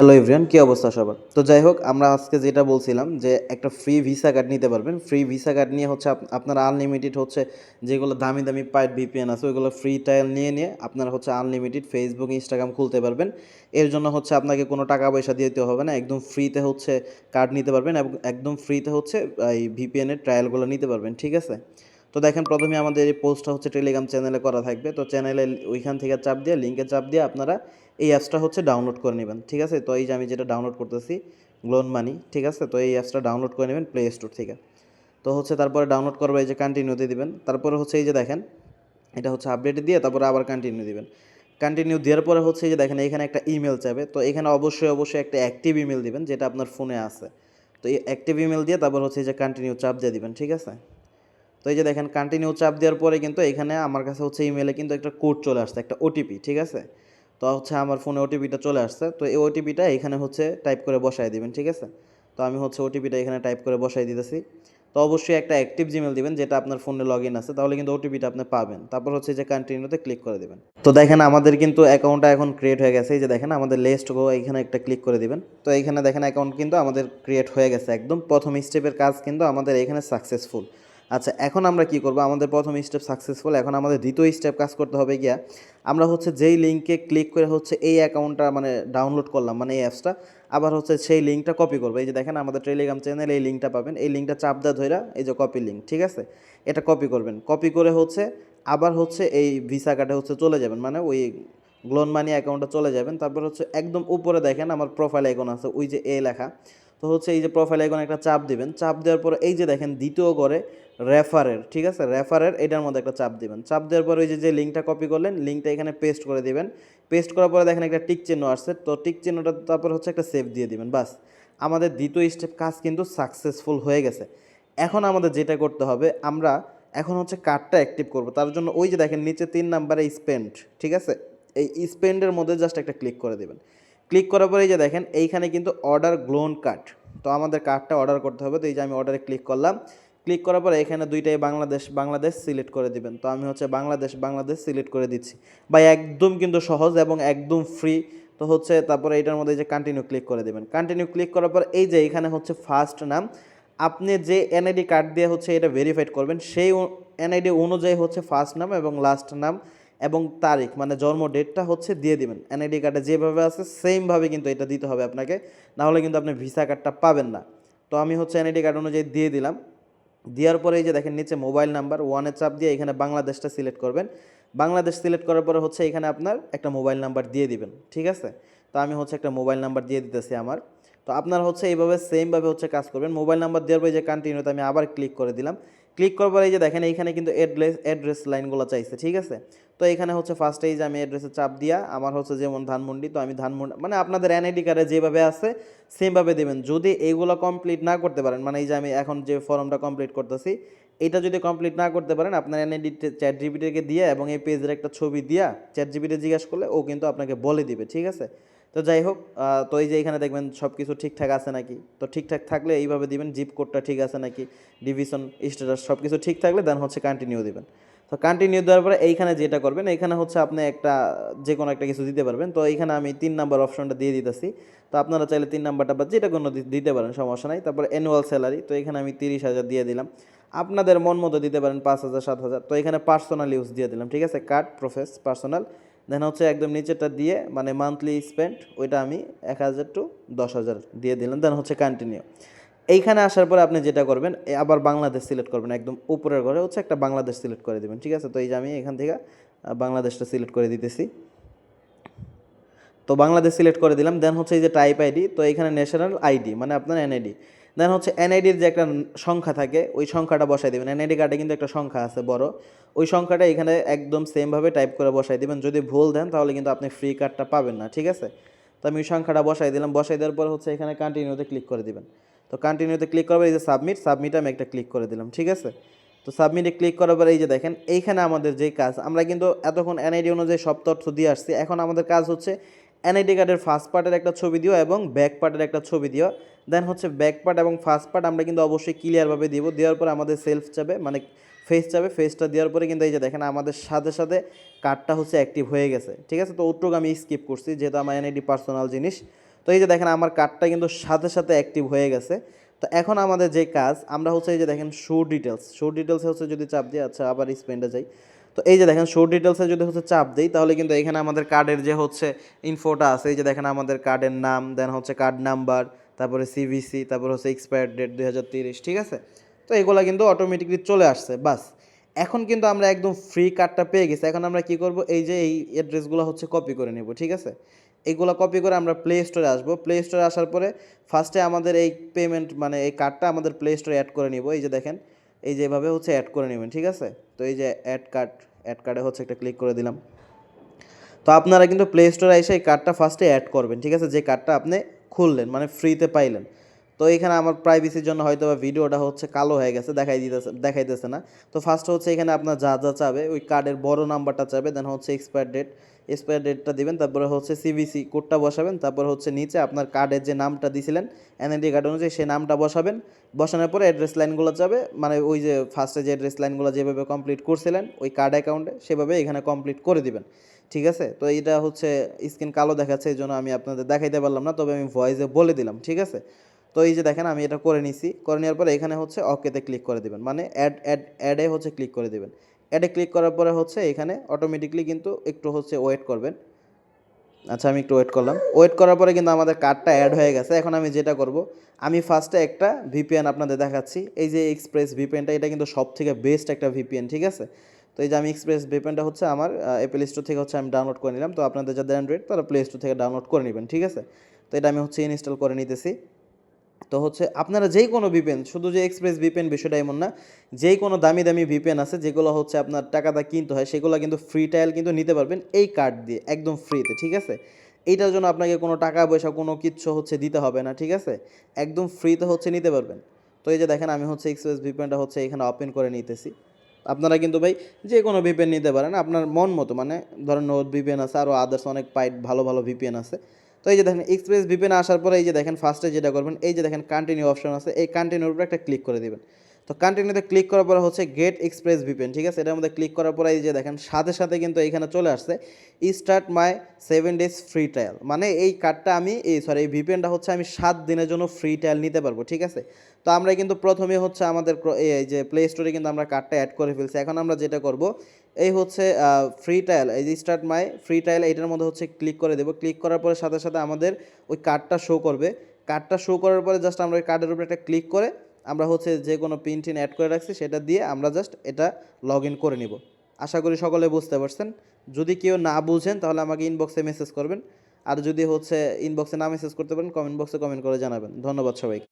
Hello everyone, কী অবস্থা সবার? তো যাই হোক, আমরা আজকে যেটা বলছিলাম যে একটা ফ্রি ভিসা কার্ড নিতে পারবেন। ফ্রি ভিসা কার্ড নিয়ে হচ্ছে আপনারা আনলিমিটেড হচ্ছে যেগুলো দামি দামি পাইড ভিপিএন আছে ওইগুলো ফ্রি ট্রায়াল নিয়ে আপনারা হচ্ছে আনলিমিটেড ফেসবুক ইনস্টাগ্রাম খুলতে পারবেন। এর জন্য হচ্ছে আপনাকে কোনো টাকা পয়সা দিতে হবে না, একদম ফ্রিতে হচ্ছে কার্ড নিতে পারবেন এবং একদম ফ্রিতে হচ্ছে এই ভিপিএনের ট্রায়ালগুলো নিতে পারবেন, ঠিক আছে? তো দেখেন, প্রথমে আমাদের এই পোস্টটা হচ্ছে টেলিগ্রাম চ্যানেলে করা থাকবে। তো চ্যানেলে ওইখান থেকে চাপ দিয়ে লিঙ্কে চাপ দিয়ে আপনারা এই অ্যাপসটা হচ্ছে ডাউনলোড করে নেবেন, ঠিক আছে? তো এই যে আমি যেটা ডাউনলোড করতেছি, গ্লোন মানি, ঠিক আছে? তো এই অ্যাপসটা ডাউনলোড করে নেবেন প্লে স্টোর থেকে। তো হচ্ছে তারপরে ডাউনলোড করবে, এই যে কন্টিনিউতে দিবেন। তারপরে হচ্ছে এই যে দেখেন, এটা হচ্ছে আপডেট দিয়ে তারপরে আবার কন্টিনিউ দিবেন। কন্টিনিউ দেওয়ার পরে হচ্ছে এই যে দেখেন এখানে একটা ইমেল চাবে। তো এখানে অবশ্যই একটা অ্যাক্টিভ ইমেল দিবেন যেটা আপনার ফোনে আছে। তো এই অ্যাক্টিভ ইমেল দিয়ে তারপর হচ্ছে এই যে কন্টিনিউ চাপ দিয়ে দিবেন, ঠিক আছে? তো এই যে দেখেন কন্টিনিউ চাপ দেওয়ার পরে কিন্তু এখানে আমার কাছে হচ্ছে ইমেলে কিন্তু একটা কোড চলে আসছে, একটা ওটিপি, ঠিক আছে? তো হচ্ছে আমার ফোনে ওটিপিটা চলে আসছে। তো এই ওটিপিটা এখানে হচ্ছে টাইপ করে বসায় দিবেন, ঠিক আছে? তো আমি হচ্ছে ওটিপিটা এখানে টাইপ করে বসাই দিতেছি। তো অবশ্যই একটা অ্যাক্টিভ জিমেল দিবেন যেটা আপনার ফোনে লগ ইন আছে, তাহলে কিন্তু ওটিপিটা আপনি পাবেন। তারপর হচ্ছে যে কন্টিনিউতে ক্লিক করে দিবেন। তো দেখেন আমাদের কিন্তু অ্যাকাউন্টটা এখন ক্রিয়েট হয়ে গেছে। এই যে দেখেন আমাদের লেটস গো, এখানে একটা ক্লিক করে দিবেন। তো এখানে দেখেন অ্যাকাউন্ট কিন্তু আমাদের ক্রিয়েট হয়ে গেছে, একদম প্রথম স্টেপের কাজ কিন্তু আমাদের এখানে সাকসেসফুল। আচ্ছা, এখন আমরা কি করব? আমাদের প্রথম স্টেপ সাকসেসফুল, এখন আমাদের দ্বিতীয় স্টেপ কাজ করতে হবে গিয়া আমরা হচ্ছে যেই লিঙ্কে ক্লিক করে হচ্ছে এই অ্যাকাউন্টটা মানে ডাউনলোড করলাম, মানে এই অ্যাপসটা, আবার হচ্ছে সেই লিঙ্কটা কপি করবো। এই যে দেখেন আমাদের টেলিগ্রাম চ্যানেলে এই লিঙ্কটা পাবেন, এই লিঙ্কটা চাপ দেওয়া ধইরা এই যে কপি লিঙ্ক, ঠিক আছে? এটা কপি করবেন, কপি করে হচ্ছে আবার হচ্ছে এই ভিসা কার্ডে হচ্ছে চলে যাবেন, মানে ওই গ্লোন মানি অ্যাকাউন্টে চলে যাবেন। তারপর হচ্ছে একদম উপরে দেখেন আমার প্রোফাইল আইকন আছে, ওই যে এ লেখা। তো হচ্ছে এই যে প্রোফাইল আইকন একটা চাপ দিবেন, চাপ দেওয়ার পরে এই যে দেখেন দ্বিতীয় করে রেফারের, ঠিক আছে? রেফারের এটার মধ্যে একটা চাপ দিবেন। চাপ দেওয়ার পরে ওই যে লিঙ্কটা কপি করলেন, লিঙ্কটা এখানে পেস্ট করে দিবেন। পেস্ট করার পরে দেখেন একটা টিক চিহ্ন আসছে, তো টিক চিহ্নটা তারপর হচ্ছে একটা সেভ দিয়ে দিবেন। বাস, আমাদের দ্বিতীয় স্টেপ কাজ কিন্তু সাকসেসফুল হয়ে গেছে। এখন আমাদের যেটা করতে হবে, আমরা এখন হচ্ছে কার্ডটা অ্যাক্টিভ করব। তার জন্য ওই যে দেখেন নিচে 3 নাম্বারে স্পেন্ড, ঠিক আছে? এই স্পেন্ডের মধ্যে জাস্ট একটা ক্লিক করে দেবেন। ক্লিক করার পরে এই যে দেখেন এইখানে কিন্তু অর্ডার গ্লোন কার্ড। তো আমাদের কার্ডটা অর্ডার করতে হবে। তো এই যে আমি অর্ডারে ক্লিক করলাম। ক্লিক করার পরে এখানে দুইটাই বাংলাদেশ সিলেক্ট করে দিবেন। তো আমি হচ্ছে বাংলাদেশ সিলেক্ট করে দিচ্ছি। বা একদম কিন্তু সহজ এবং একদম ফ্রি। তো হচ্ছে তারপরে এটার মধ্যে যে কন্টিনিউ ক্লিক করে দেবেন। কন্টিনিউ ক্লিক করার পর এই যে এখানে হচ্ছে ফার্স্ট নাম, আপনি যে এনআইডি কার্ড দিয়ে হচ্ছে এটা ভেরিফাইড করবেন সেই এনআইডি অনুযায়ী হচ্ছে ফার্স্ট নাম এবং লাস্ট নাম এবং তারিখ, মানে জন্ম ডেটটা হচ্ছে দিয়ে দিবেন। এনআইডি কার্ডে যেভাবে আছে সেমভাবে কিন্তু এটা দিতে হবে আপনাকে, নাহলে কিন্তু আপনি ভিসা কার্ডটা পাবেন না। তো আমি হচ্ছে এনআইডি কার্ড অনুযায়ী দিয়ে দিলাম। দেওয়ার পরে এই যে দেখেন নিচে মোবাইল নাম্বার ওয়ানে চাপ দিয়ে এখানে বাংলাদেশটা সিলেক্ট করবেন। বাংলাদেশ সিলেক্ট করার পরে হচ্ছে এখানে আপনার একটা মোবাইল নাম্বার দিয়ে দিবেন, ঠিক আছে? তো আমি হচ্ছে একটা মোবাইল নাম্বার দিয়ে দিতেছি আমার। তো আপনার হচ্ছে এইভাবে সেমভাবে হচ্ছে কাজ করবেন। মোবাইল নাম্বার দেওয়ার পরে যে কন্টিনিউতে আমি আবার ক্লিক করে দিলাম। ক্লিক করার পরে এই যে দেখেন এইখানে কিন্তু অ্যাড্রেস লাইনগুলো চাইছে, ঠিক আছে? তো এখানে হচ্ছে ফার্স্টে এই যে আমি অ্যাড্রেসে চাপ দিয়া আমার হচ্ছে যেমন ধানমন্ডি, তো আমি ধানমন্ডি মানে আপনাদের এনআইডি কার্ডে যেভাবে আছে সেমভাবে দেবেন। যদি এইগুলো কমপ্লিট না করতে পারেন, মানে এই যে আমি এখন যে ফর্মটা কমপ্লিট করতেছি, এটা যদি কমপ্লিট না করতে পারেন, আপনার এনআইডি চ্যাট জিপিটিকে দিয়ে এবং এই পেজের একটা ছবি দিয়া চ্যাট জিপিটি জিজ্ঞাসা করলে ও কিন্তু আপনাকে বলে দিবে, ঠিক আছে? তো যাই হোক, তো এই যে এখানে দেখবেন সব কিছু ঠিকঠাক আছে নাকি। তো ঠিকঠাক থাকলে এইভাবে দিবেন, জিপ কোডটা ঠিক আছে নাকি, ডিভিশন স্ট্যাটাস সব কিছু ঠিক থাকলে দেন হচ্ছে কন্টিনিউ দিবেন। তো কন্টিনিউ দেওয়ার পরে এইখানে যেটা করবেন, এইখানে হচ্ছে আপনি একটা যে কোনো একটা কিছু দিতে পারবেন। তো এইখানে আমি 3 নাম্বার অপশনটা দিয়ে দিতেছি। তো আপনারা চাইলে 3 নাম্বারটা বা যেটা কোনো দিতে পারেন, সমস্যা নাই। তারপরে অ্যানুয়াল স্যালারি, তো এখানে আমি 30,000 দিয়ে দিলাম। আপনাদের মন মতো দিতে পারেন 5,000 7,000। তো এখানে পার্সোনাল ইউজ দিয়ে দিলাম, ঠিক আছে? Card প্রফেস personal. দেন হচ্ছে একদম নিচেরটা দিয়ে মানে মান্থলি স্পেন্ড ওইটা আমি 1,000 টু 10,000 দিয়ে দিলাম। দেন হচ্ছে কন্টিনিউ। এইখানে আসার পরে আপনি যেটা করবেন, আবার বাংলাদেশ সিলেক্ট করবেন, একদম উপরের ঘরে হচ্ছে একটা বাংলাদেশ সিলেক্ট করে দেবেন, ঠিক আছে? তো এই যে আমি এখান থেকে বাংলাদেশটা সিলেক্ট করে দিতেছি। তো বাংলাদেশ সিলেক্ট করে দিলাম। দেন হচ্ছে এই যে টাইপ আইডি, তো এখানে ন্যাশনাল আইডি মানে আপনার এনআইডি। দেন হচ্ছে এনআইডির যে একটা সংখ্যা থাকে ওই সংখ্যাটা বসাই দেবেন। এনআইডি কার্ডে কিন্তু একটা সংখ্যা আছে বড়, ওই সংখ্যাটা এখানে একদম সেমভাবে টাইপ করে বসাই দেবেন। যদি ভুল দেন তাহলে কিন্তু আপনি ফ্রি কার্ডটা পাবেন না, ঠিক আছে? তো আমি ওই সংখ্যাটা বসাই দিলাম। বসাই দেওয়ার পর হচ্ছে এখানে কন্টিনিউতে ক্লিক করে দিবেন। তো কন্টিনিউতে ক্লিক করবে, এই যে সাবমিট আমি একটা ক্লিক করে দিলাম, ঠিক আছে? তো সাবমিটে ক্লিক করার পর এই যে দেখেন এইখানে আমাদের যেই কাজ, আমরা কিন্তু এতক্ষণ এনআইডি অনুযায়ী সব তথ্য দিয়ে আসছি। এখন আমাদের কাজ হচ্ছে এনআইডি কার্ডের ফার্স্ট পার্টের একটা ছবি দিও এবং ব্যাক পার্টের একটা ছবি দিও। দেন হচ্ছে ব্যাক পার্ট এবং ফার্স্ট পার্ট আমরা কিন্তু অবশ্যই ক্লিয়ারভাবে দিব। দেওয়ার পরে আমাদের সেলফ চাবে, মানে ফেস চাবে। ফেসটা দেওয়ার পরে কিন্তু এই যে দেখেন আমাদের সাথে সাথে কার্ডটা হচ্ছে অ্যাক্টিভ হয়ে গেছে, ঠিক আছে? তো ওটুকু আমি স্কিপ করছি যেহেতু আমার এনআইডি পার্সোনাল জিনিস। তো এই যে দেখেন আমার কার্ডটা কিন্তু সাথে সাথে অ্যাক্টিভ হয়ে গেছে। তো এখন আমাদের যে কাজ, আমরা হচ্ছে এই যে দেখেন শো ডিটেলসে হচ্ছে যদি চাপ দিই, আচ্ছা আবার স্পেন্ডে যাই। তো এই যে দেখেন শো ডিটেলসে যদি হচ্ছে চাপ দিই, তাহলে কিন্তু এখানে আমাদের কার্ডের যে হচ্ছে ইনফোটা আছে, এই যে দেখেন আমাদের কার্ডের নাম, দেন হচ্ছে কার্ড নাম্বার, তারপরে সিভিসি, তারপরে হচ্ছে এক্সপায়ার ডেট 2030, ঠিক আছে? তো এগুলো কিন্তু অটোমেটিকলি চলে আসছে, বাস। এখন কিন্তু আমরা একদম ফ্রি কার্ডটা পেয়ে গেছি। এখন আমরা কি করব, এই যে এই অ্যাড্রেসগুলো হচ্ছে কপি করে নেব, ঠিক আছে? এগুলো কপি করে আমরা প্লে স্টোরে আসবো। প্লে স্টোরে আসার পরে ফার্স্টে আমাদের এই পেমেন্ট মানে এই কার্ডটা আমাদের প্লে স্টোরে অ্যাড করে নিব। এই যে দেখেন, এই যে এভাবে হচ্ছে অ্যাড করে নেবেন, ঠিক আছে? তো এই যে অ্যাড কার্ডে হচ্ছে একটা ক্লিক করে দিলাম। তো আপনারা কিন্তু প্লে স্টোরে এসে এই কার্ডটা ফার্স্টে অ্যাড করবেন, ঠিক আছে? যে কার্ডটা আপনি খুললেন মানে ফ্রিতে পাইলেন। তো এখানে আমার প্রাইভেসির জন্য হয়তো বা ভিডিওটা হচ্ছে কালো হয়ে গেছে, দেখাইতেছে না। তো ফার্স্ট হচ্ছে এখানে আপনার যা যা চাবে, ওই কার্ডের বড় নাম্বারটা চাবে, দেন হচ্ছে এক্সপায়ার ডেটটা দিবেন, তারপরে হচ্ছে সিভিসি কোডটা বসাবেন, তারপর হচ্ছে নিচে আপনার কার্ডের যে নামটা দিছিলেন এনআইডি কার্ড অনুযায়ী সেই নামটা বসাবেন। বসানোর পরে অ্যাড্রেস লাইনগুলো যাবে, মানে ওই যে ফার্স্টে যে অ্যাড্রেস লাইনগুলো যেভাবে কমপ্লিট করছিলেন ওই কার্ড অ্যাকাউন্টে, সেভাবে এখানে কমপ্লিট করে দিবেন, ঠিক আছে? তো এইটা হচ্ছে স্ক্রিন কালো দেখাচ্ছে, এই জন্য আমি আপনাদের দেখাইতে পারলাম না, তবে আমি ভয়েসে বলে দিলাম, ঠিক আছে? তো এই যে দেখেন আমি এটা করে নিছি, করে নেওয়ার পরে এখানে হচ্ছে ওকেতে ক্লিক করে দিবেন, মানে অ্যাডে হচ্ছে ক্লিক করে দিবেন। অ্যাডে ক্লিক করার পরে হচ্ছে এখানে অটোমেটিকলি কিন্তু একটু হচ্ছে ওয়েট করবেন। আচ্ছা আমি একটু ওয়েট করলাম। ওয়েট করার পরে কিন্তু আমাদের কার্ডটা অ্যাড হয়ে গেছে। এখন আমি যেটা করব, আমি ফার্স্টে একটা ভিপিএন আপনাদের দেখাচ্ছি। এই যে এক্সপ্রেস ভিপিএনটা, এটা কিন্তু সবথেকে বেস্ট একটা ভিপিএন, ঠিক আছে? তো এই যে আমি এক্সপ্রেস ভিপিএনটা হচ্ছে আমার অ্যাপল স্টোর থেকে হচ্ছে আমি ডাউনলোড করে নিলাম। তো আপনাদের যাদের অ্যান্ড্রয়েড তারা প্লে স্টোর থেকে ডাউনলোড করে নেবেন, ঠিক আছে? তো এটা আমি হচ্ছে ইনস্টল করে নিতেছি। তো হচ্ছে আপনারা যেই কোনো ভিপিএন, শুধু যে এক্সপ্রেস ভিপিএন বিষয়টা এমন না, যেই কোনো দামি দামি ভিপিএন আছে যেগুলো হচ্ছে আপনার টাকাটা কিনতে হয়, সেগুলো কিন্তু ফ্রি ট্রায়াল কিন্তু নিতে পারবেন এই কার্ড দিয়ে একদম ফ্রিতে, ঠিক আছে? এইটার জন্য আপনাকে কোনো টাকা পয়সা কোনো কিচ্ছু হচ্ছে দিতে হবে না, ঠিক আছে? একদম ফ্রিতে হচ্ছে নিতে পারবেন। তো এই যে দেখেন আমি হচ্ছে এক্সপ্রেস ভিপিএনটা হচ্ছে এখানে ওপেন করে নিতেছি। আপনারা কিন্তু ভাই যে কোনো ভিপিএন নিতে পারেন আপনার মন মতো, মানে ধরেন নোট ভিপিএন আছে, আরও আদার্স অনেক ভালো ভালো ভিপিএন আছে। তো এই যে দেখেন এক্সপ্রেস ভিপিএন আসার পরে এই যে দেখেন ফার্স্টে যেটা করবেন, এই যে দেখেন কন্টিনিউ অপশন আছে, এই কন্টিনিউর উপরে একটা ক্লিক করে দিবেন। তো কন্টিনিউতে ক্লিক করার পরে হচ্ছে গেট এক্সপ্রেস ভিপিএন, ঠিক আছে? এটার মধ্যে ক্লিক করার পরে এই যে দেখেন সাথে সাথে কিন্তু এখানে চলে আসছে start my 7 days free trial, মানে এই কার্ডটা আমি এই ভিপিএনটা হচ্ছে আমি 7 দিনের জন্য ফ্রি ট্রায়াল নিতে পারবো, ঠিক আছে? তো আমরা কিন্তু প্রথমে হচ্ছে আমাদের এই যে প্লে স্টোরে কিন্তু আমরা কার্ডটা অ্যাড করে ফেলছি। এখন আমরা যেটা করব, এই হচ্ছে ফ্রি ট্রায়াল, এই যে স্টার্ট মাই ফ্রি ট্রায়াল, এটার মধ্যে হচ্ছে ক্লিক করে দেবো। ক্লিক করার পরে সাথে সাথে আমাদের ওই কার্ডটা শো করবে। কার্ডটা শো করার পরে জাস্ট আমরা ওই কার্ডের উপরে একটা ক্লিক করে আমরা হচ্ছে যে কোনো পিন টিন অ্যাড করে রাখছি সেটা দিয়ে আমরা জাস্ট এটা লগ ইন করে নিব। আশা করি সকলে বুঝতে পারছেন। যদি কেউ না বুঝেন তাহলে আমাকে ইনবক্সে মেসেজ করবেন, আর যদি হচ্ছে ইনবক্সে না মেসেজ করতে পারেন কমেন্ট বক্সে কমেন্ট করে জানাবেন। ধন্যবাদ সবাইকে।